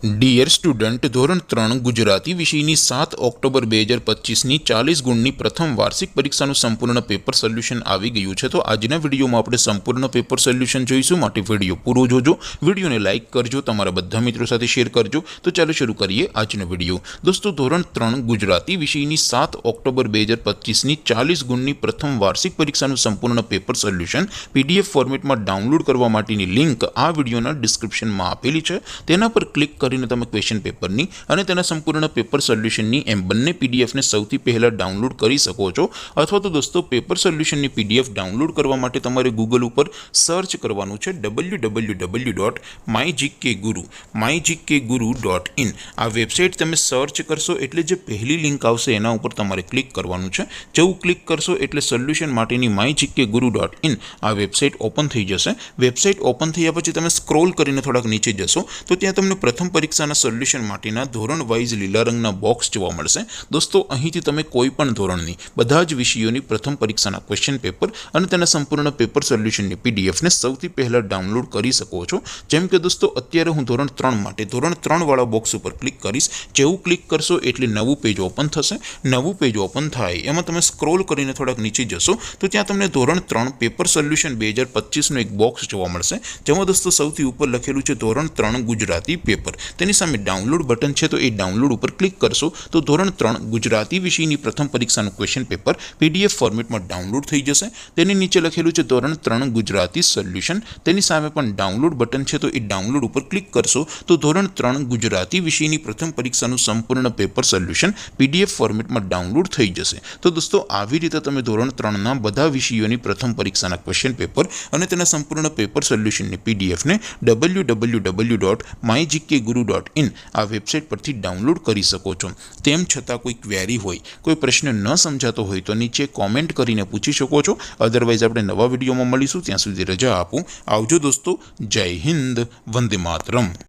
Dear student, ધોરણ 3 ગુજરાતી વિષયની 7 October 2025ની 40 ગુણની પ્રથમ વાર્ષિક પરીક્ષાનું સંપૂર્ણ પેપર સોલ્યુશન આવી ગયું છે। તો આજના વિડીયોમાં આપણે સંપૂર્ણ પેપર સોલ્યુશન જોઈશું, માટે વિડીયો પૂરો જોજો, વિડીયોને લાઇક કરજો, તમારા બધા મિત્રો સાથે શેર કરજો। તો ચાલો શરૂ કરીએ આજનો વિડીયો। દોસ્તો, ધોરણ 3 ગુજરાતી વિષયની 7 ઓક્ટોબર 2025ની 40 ગુણની પ્રથમ વાર્ષિક પરીક્ષાનું સંપૂર્ણ પેપર સોલ્યુશન પીડીએફ ફોર્મેટમાં ડાઉનલોડ કરવા માટેની લિંક આ વિડીયોના ડિસ્ક્રિપ્શનમાં આપેલી છે। તેના પર ક્લિક કરીને તમે ક્વેશ્ચન પેપરની અને તેના સંપૂર્ણ પેપર સોલ્યુશનની એમ બંને પીડીએફને સૌથી પહેલાં ડાઉનલોડ કરી શકો છો। અથવા તો દોસ્તો, પેપર સોલ્યુશનની પીડીએફ ડાઉનલોડ કરવા માટે તમારે ગૂગલ ઉપર સર્ચ કરવાનું છે www.mygkguru.in। આ વેબસાઇટ તમે સર્ચ કરશો એટલે જે પહેલી લિંક આવશે એના ઉપર તમારે ક્લિક કરવાનું છે। જેવું ક્લિક કરશો એટલે સોલ્યુશન માટેની mygkguru.in આ વેબસાઇટ ઓપન થઈ જશે। વેબસાઇટ ઓપન થયા પછી તમે સ્ક્રોલ કરીને થોડાક નીચે જશો તો ત્યાં તમને પ્રથમ પરીક્ષાના સોલ્યુશન માટેના ધોરણ વાઇઝ લીલા રંગના બોક્સ જોવા મળશે। દોસ્તો, અહીંથી તમે કોઈ પણ ધોરણની બધા જ વિષયોની પ્રથમ પરીક્ષાના ક્વેશ્ચન પેપર અને તેના સંપૂર્ણ પેપર સોલ્યુશનની પીડીએફને સૌથી પહેલાં ડાઉનલોડ કરી શકો છો। જેમ કે દોસ્તો, અત્યારે હું ધોરણ 3 માટે ધોરણ 3 વાળા બોક્સ ઉપર ક્લિક કરીશ। જેવું ક્લિક કરશો એટલે નવું પેજ ઓપન થશે। નવું પેજ ઓપન થાય એમાં તમે સ્ક્રોલ કરીને થોડાક નીચે જશો તો ત્યાં તમને ધોરણ 3 પેપર સોલ્યુશન 2025નું એક બોક્સ જોવા મળશે, જેમાં દોસ્તો સૌથી ઉપર લખેલું છે ધોરણ 3 ગુજરાતી પેપર। તેની સામે ડાઉનલોડ બટન છે, તો એ ડાઉનલોડ ઉપર ક્લિક કરશો તો ધોરણ 3 ગુજરાતી વિષયની પ્રથમ પરીક્ષાનું ક્વેશ્ચન પેપર પીડીએફ ફોર્મેટમાં ડાઉનલોડ થઈ જશે। તેની નીચે લખેલું છે ધોરણ 3 ગુજરાતી સોલ્યુશન, તેની સામે પણ ડાઉનલોડ બટન છે, તો એ ડાઉનલોડ ઉપર ક્લિક કરશો તો ધોરણ 3 ગુજરાતી વિષયની પ્રથમ પરીક્ષાનું સંપૂર્ણ પેપર સોલ્યુશન પીડીએફ ફોર્મેટમાં ડાઉનલોડ થઈ જશે। તો દોસ્તો, આવી રીતે તમે ધોરણ 3ના બધા વિષયોની પ્રથમ પરીક્ષાના ક્વેશ્ચન પેપર અને તેના સંપૂર્ણ પેપર સોલ્યુશનની પીડીએફને www.mygkguru.in આ વેબસાઇટ પરથી ડાઉનલોડ કરી શકો છો। તેમ છતાં કોઈ ક્વેરી હોય, કોઈ પ્રશ્ન ન સમજાતો હોય તો નીચે કોમેન્ટ કરીને પૂછી શકો છો। અધરવાઇઝ આપણે નવા વિડીયોમાં મળીશું, ત્યાં સુધી રજા આપું। આવજો દોસ્તો, જય હિન્દ, વંદે માતરમ।